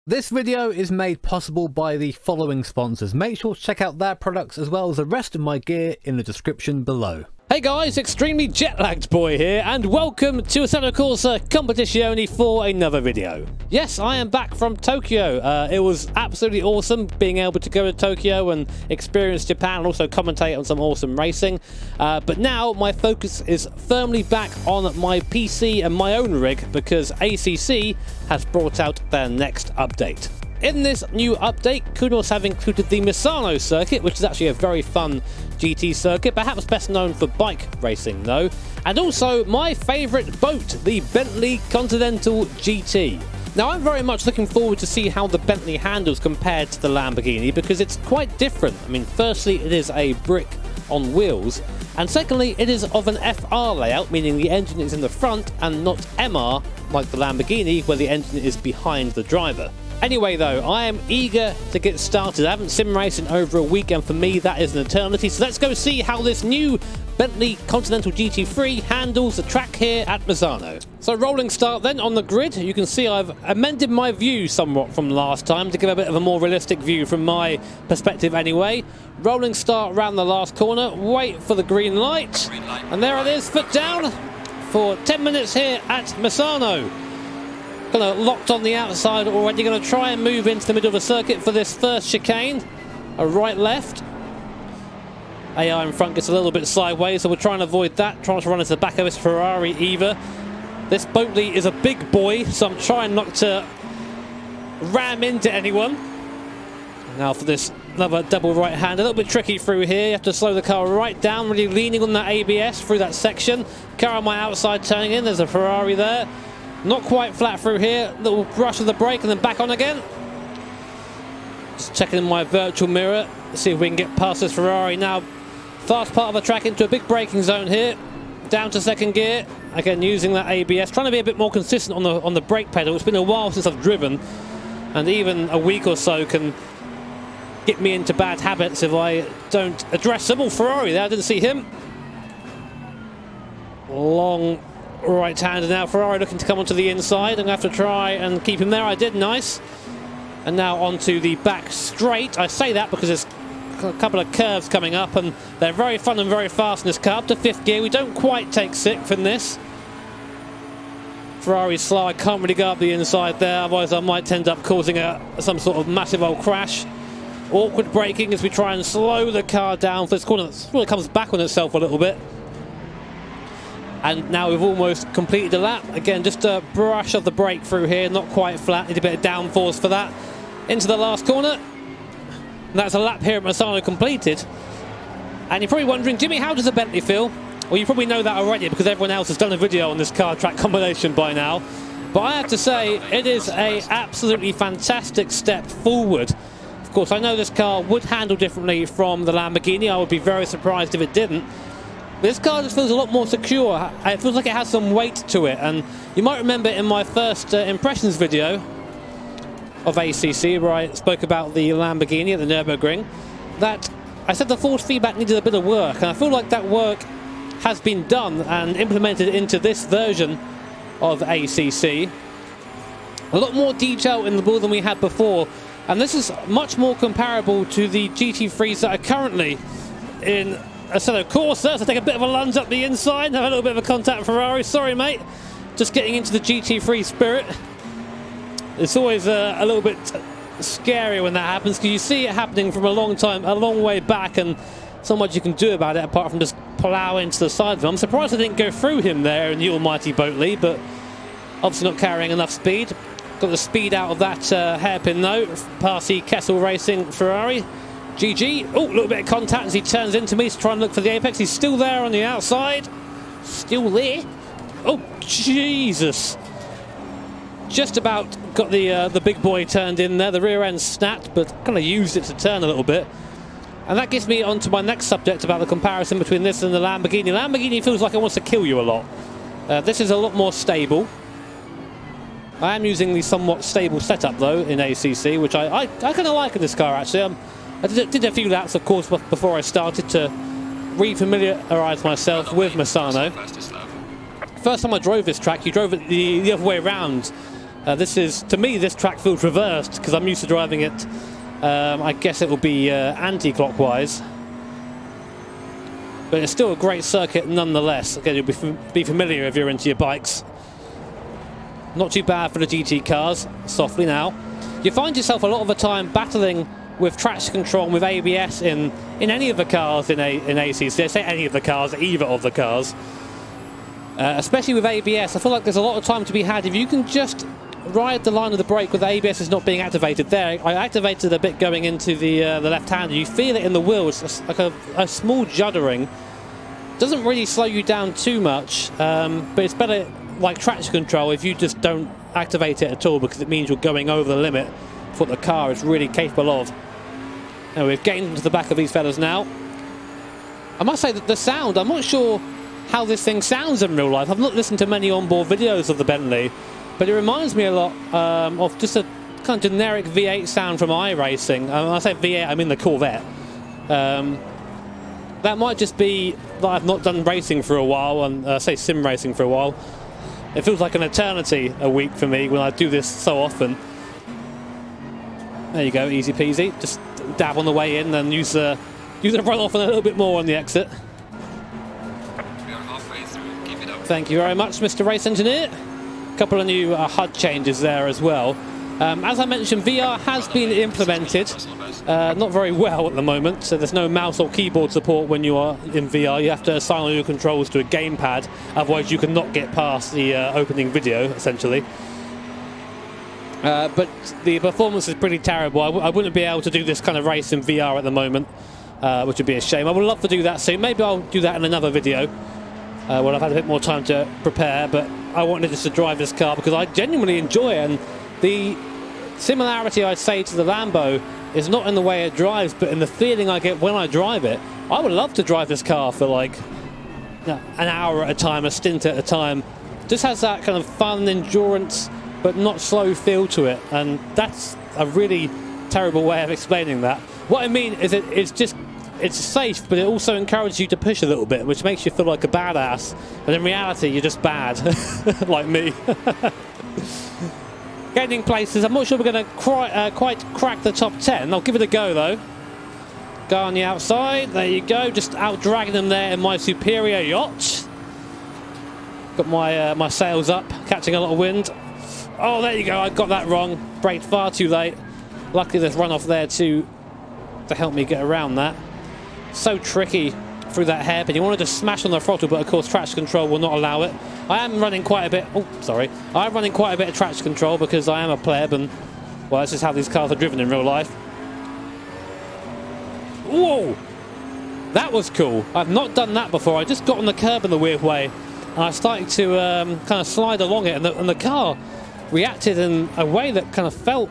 This video is made possible by the following sponsors. Make sure to check out their products as well as the rest of my gear in the description below. Hey guys, extremely jet-lagged boy here, and welcome to Assetto Corsa Competizione for another video. Yes, I am back from Tokyo. It was absolutely awesome being able to go to Tokyo and experience Japan and also commentate on some awesome racing. But now my focus is firmly back on my PC and my own rig because ACC has brought out their next update. In this new update, Kudos have included the Misano circuit, which is actually a very fun GT circuit, perhaps best known for bike racing though, and also my favourite boat, the Bentley Continental GT. Now I'm very much looking forward to see how the Bentley handles compared to the Lamborghini because it's quite different. I mean, firstly it is a brick on wheels, and secondly it is of an FR layout, meaning the engine is in the front and not MR like the Lamborghini where the engine is behind the driver. Anyway though, I am eager to get started. I haven't sim raced in over a week, and for me that is an eternity, so let's go see how this new Bentley Continental GT3 handles the track here at Misano. So rolling start then on the grid. You can see I've amended my view somewhat from last time to give a bit of a more realistic view from my perspective anyway. Rolling start around the last corner, wait for the green light, and there it is, foot down for 10 minutes here at Misano. Kind of locked on the outside already, going to try and move into the middle of the circuit for this first chicane. A right-left. AI in front gets a little bit sideways, so we'll try and avoid that. Trying to run into the back of this Ferrari Eva. This Bentley is a big boy, so I'm trying not to ram into anyone. Now for this another double right hand, a little bit tricky through here. You have to slow the car right down, really leaning on that ABS through that section. Car on my outside turning in, there's a Ferrari there. Not quite flat through here, little brush of the brake and then back on again. Just checking in my virtual mirror, see if we can get past this Ferrari now. Fast part of the track into a big braking zone here, down to second gear. Again, using that ABS, trying to be a bit more consistent on the brake pedal. It's been a while since I've driven, and even a week or so can get me into bad habits if I don't address them. Oh, Ferrari there, I didn't see him. Long right-hander now. Ferrari looking to come onto the inside. I'm going to have to try and keep him there. I did, nice. And now onto the back straight. I say that because there's a couple of curves coming up and they're very fun and very fast in this car. Up to fifth gear. We don't quite take sixth in this. Ferrari's slow. I can't really go up the inside there, otherwise I might end up causing some sort of massive old crash. Awkward braking as we try and slow the car down for this corner. It really comes back on itself a little bit. And now we've almost completed the lap. Again, just a brush of the brake through here, not quite flat, need a bit of downforce for that. Into the last corner. And that's a lap here at Misano completed. And you're probably wondering, Jimmy, how does the Bentley feel? Well, you probably know that already because everyone else has done a video on this car track combination by now. But I have to say, it is an absolutely fantastic step forward. Of course, I know this car would handle differently from the Lamborghini. I would be very surprised if it didn't. This car just feels a lot more secure. It feels like it has some weight to it, and you might remember in my first impressions video of ACC where I spoke about the Lamborghini at the Nürburgring that I said the force feedback needed a bit of work, and I feel like that work has been done and implemented into this version of ACC. A lot more detail in the ball than we had before, and this is much more comparable to the GT3s that are currently in Assetto Corsa. So take a bit of a lunge up the inside, have a little bit of a contact with Ferrari. Sorry mate, just getting into the GT3 spirit. It's always a little bit scary when that happens because you see it happening from a long way back, and so much you can do about it apart from just plough into the side of him. I'm surprised I didn't go through him there in the almighty Bentley, but obviously not carrying enough speed. Got the speed out of that hairpin though, past the Kessel Racing Ferrari. GG. Oh, a little bit of contact as he turns into me to try and look for the apex. He's still there on the outside. Still there. Oh, Jesus. Just about got the big boy turned in there. The rear end snapped, but kind of used it to turn a little bit. And that gets me on to my next subject about the comparison between this and the Lamborghini. Lamborghini feels like it wants to kill you a lot. This is a lot more stable. I am using the somewhat stable setup though in ACC, which I kind of like in this car actually. I did a few laps, of course, before I started to re-familiarise myself with Misano. First time I drove this track, you drove it the other way around This is, to me, this track feels reversed because I'm used to driving it. I guess it will be anti-clockwise. But it's still a great circuit nonetheless. Again, you'll be familiar if you're into your bikes. Not too bad for the GT cars. Softly now. You find yourself a lot of the time battling with traction control and with ABS in any of the cars in ACC. I say any of the cars, either of the cars. Especially with ABS, I feel like there's a lot of time to be had if you can just ride the line of the brake with the ABS is not being activated there. I activated a bit going into the left-hander. You feel it in the wheels, it's like a small juddering. Doesn't really slow you down too much, but it's better like traction control if you just don't activate it at all, because it means you're going over the limit for what the car is really capable of. Now we've gained into the back of these fellas now. I must say that the sound, I'm not sure how this thing sounds in real life. I've not listened to many onboard videos of the Bentley, but it reminds me a lot of just a kind of generic V8 sound from iRacing. When I say V8, I mean the Corvette. That might just be that I've not done racing for a while, and I say sim racing for a while. It feels like an eternity a week for me when I do this so often. There you go, easy peasy. Just dab on the way in and use the run off and a little bit more on the exit. We are halfway through. Keep it up. Thank you very much, Mr. Race Engineer. A couple of new HUD changes there as well. As I mentioned, VR has been implemented, not very well at the moment, so there's no mouse or keyboard support when you are in VR. You have to assign all your controls to a gamepad, otherwise you cannot get past the opening video, essentially. But the performance is pretty terrible. I wouldn't be able to do this kind of race in VR at the moment, which would be a shame. I would love to do that soon. Maybe I'll do that in another video when I've had a bit more time to prepare, but I wanted just to drive this car because I genuinely enjoy it, and the similarity I'd say to the Lambo is not in the way it drives, but in the feeling I get when I drive it. I would love to drive this car for like an hour at a time, a stint at a time. Just has that kind of fun endurance but not slow feel to it, and that's a really terrible way of explaining that. What I mean is it's safe, but it also encourages you to push a little bit, which makes you feel like a badass, but in reality you're just bad. Like me. Gaining places. I'm not sure we're going to quite crack the top 10. I'll give it a go though. Go on the outside. There you go. Just out dragging them there in my superior yacht. Got my sails up, catching a lot of wind. Oh, there you go. I got that wrong. Braked far too late. Luckily there's runoff there to help me get around that. So tricky through that hairpin. You want to just smash on the throttle, but of course traction control will not allow it. I am running quite a bit. Oh, sorry. I'm running quite a bit of traction control because I am a pleb, and well, that's just how these cars are driven in real life. Whoa! That was cool. I've not done that before. I just got on the curb in a weird way, and I started to kind of slide along it, and the car reacted in a way that kind of felt,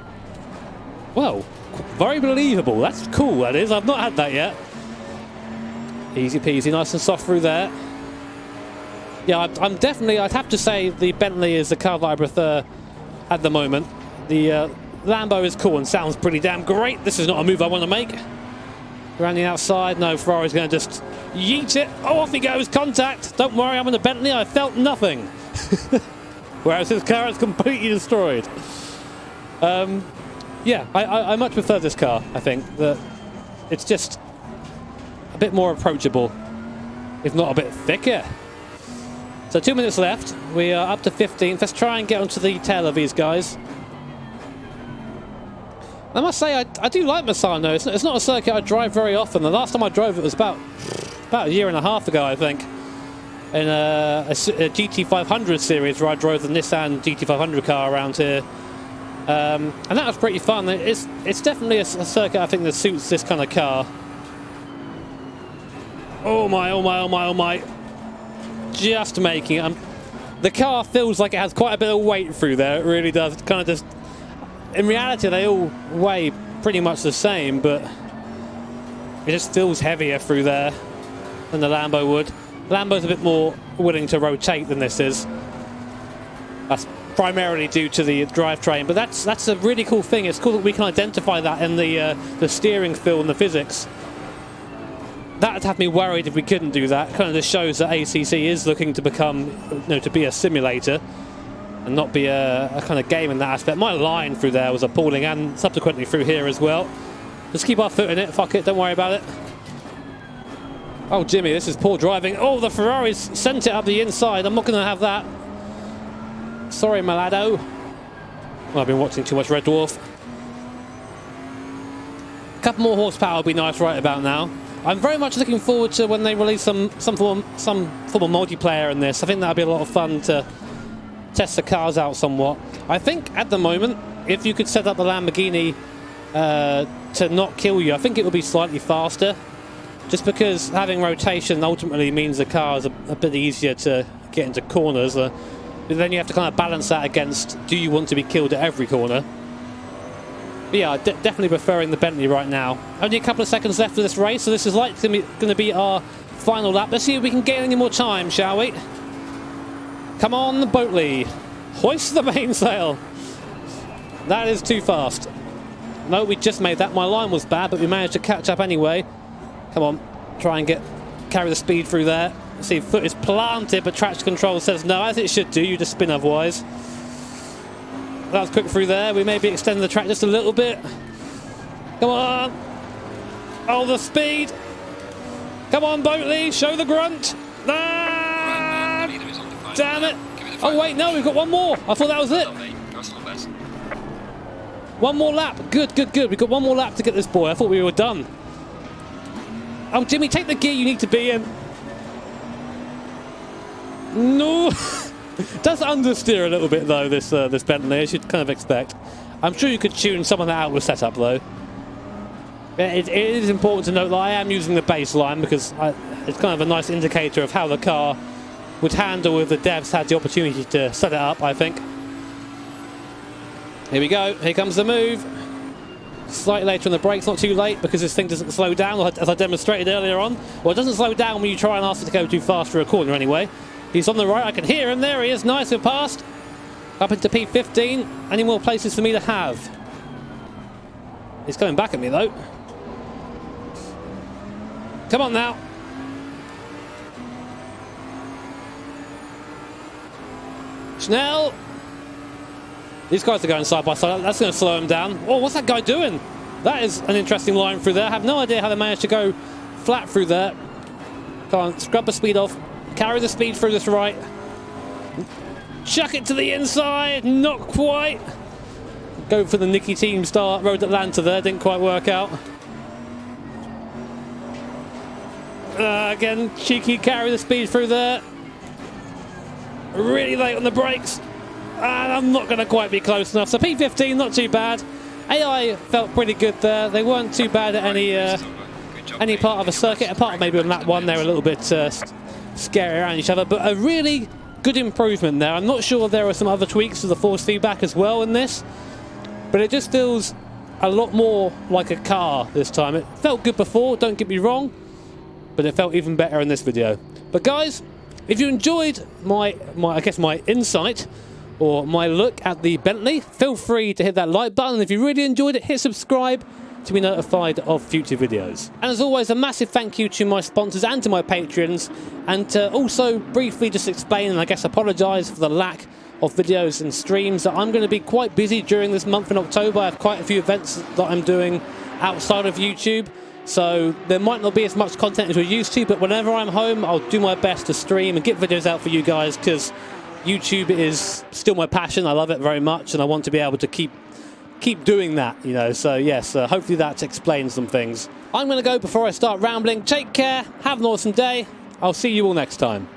well, very believable. That's cool, that is. I've not had that yet. Easy peasy, nice and soft through there. Yeah, I'm definitely, I'd have to say the Bentley is the car that I prefer at the moment. The Lambo is cool and sounds pretty damn great. This is not a move I want to make. Around the outside, no, Ferrari's going to just yeet it. Oh, off he goes, contact. Don't worry, I'm in the Bentley, I felt nothing. Whereas his car is completely destroyed. Yeah, I much prefer this car, I think. That it's just a bit more approachable, if not a bit thicker. So 2 minutes left. We are up to 15th. Let's try and get onto the tail of these guys. I must say, I do like Misano. It's not a circuit I drive very often. The last time I drove it was about a year and a half ago, I think, in a GT500 series where I drove the Nissan GT500 car around here. And that was pretty fun. It's definitely a circuit I think that suits this kind of car. Oh my, oh my, oh my, oh my. Just making it. The car feels like it has quite a bit of weight through there. It really does. It's kind of just... In reality, they all weigh pretty much the same, but it just feels heavier through there than the Lambo would. Lambo's a bit more willing to rotate than this is. That's primarily due to the drivetrain, but that's a really cool thing. It's cool that we can identify that in the steering feel and the physics. That'd have me worried if we couldn't do that. It kind of just shows that ACC is looking to become, to be a simulator. and not be a kind of game in that aspect. My line through there was appalling, and subsequently through here as well. Just keep our foot in it, fuck it, don't worry about it. Oh, Jimmy, this is poor driving. Oh, the Ferrari's sent it up the inside. I'm not going to have that. Sorry, Malado. Well, I've been watching too much Red Dwarf. A couple more horsepower would be nice right about now. I'm very much looking forward to when they release some form of multiplayer in this. I think that'll be a lot of fun to test the cars out somewhat. I think at the moment, if you could set up the Lamborghini to not kill you, I think it would be slightly faster. Just because having rotation ultimately means the car is a bit easier to get into corners. But then you have to kind of balance that against, do you want to be killed at every corner? But yeah, definitely preferring the Bentley right now. Only a couple of seconds left of this race, so this is likely going to be our final lap. Let's see if we can get any more time, shall we? Come on, Boatley. Hoist the mainsail. That is too fast. No, we just made that. My line was bad, but we managed to catch up anyway. Come on, try and carry the speed through there. See, foot is planted, but traction control says no, as it should do. You just spin otherwise. That was quick through there. We may be extending the track just a little bit. Come on. Oh, the speed. Come on, Boatley, show the grunt. Ah, damn it. Oh, wait, no, we've got one more. I thought that was it. One more lap. Good, good, good. We've got one more lap to get this boy. I thought we were done. Oh, Jimmy, take the gear you need to be in. No. Does understeer a little bit, though, this Bentley, as you'd kind of expect. I'm sure you could tune some of that out with setup, though. It is important to note that I am using the baseline because it's kind of a nice indicator of how the car would handle if the devs had the opportunity to set it up, I think. Here we go. Here comes the move. Slightly later on the brakes, not too late because this thing doesn't slow down, as I demonstrated earlier on. Well, it doesn't slow down when you try and ask it to go too fast for a corner anyway. He's on the right, I can hear him, there he is, nice, we're past. Up into P15, any more places for me to have? He's coming back at me though. Come on now. Schnell. These guys are going side by side. That's going to slow him down. Oh, what's that guy doing? That is an interesting line through there. I have no idea how they managed to go flat through there. Come on, scrub the speed off. Carry the speed through this right. Chuck it to the inside. Not quite. Go for the Nicky Team start. Road Atlanta there. Didn't quite work out. Again, cheeky carry the speed through there. Really late on the brakes. And I'm not going to quite be close enough. So P15, not too bad. AI felt pretty good there. They weren't too bad at any part of a circuit, apart maybe on lap one. They were a little bit scary around each other, but a really good improvement there. I'm not sure there are some other tweaks to the force feedback as well in this, but it just feels a lot more like a car this time. It felt good before, don't get me wrong, but it felt even better in this video. But guys, if you enjoyed my insight or my look at the Bentley, feel free to hit that like button. If you really enjoyed it, hit subscribe to be notified of future videos. And as always, a massive thank you to my sponsors and to my patrons, and to also briefly just explain and I guess apologise for the lack of videos and streams. I'm going to be quite busy during this month in October. I have quite a few events that I'm doing outside of YouTube, so there might not be as much content as we're used to, but whenever I'm home, I'll do my best to stream and get videos out for you guys, because YouTube is still my passion. I love it very much, and I want to be able to keep doing that, you know. So yes, hopefully that explains some things. I'm going to go before I start rambling. Take care, have an awesome day. I'll see you all next time.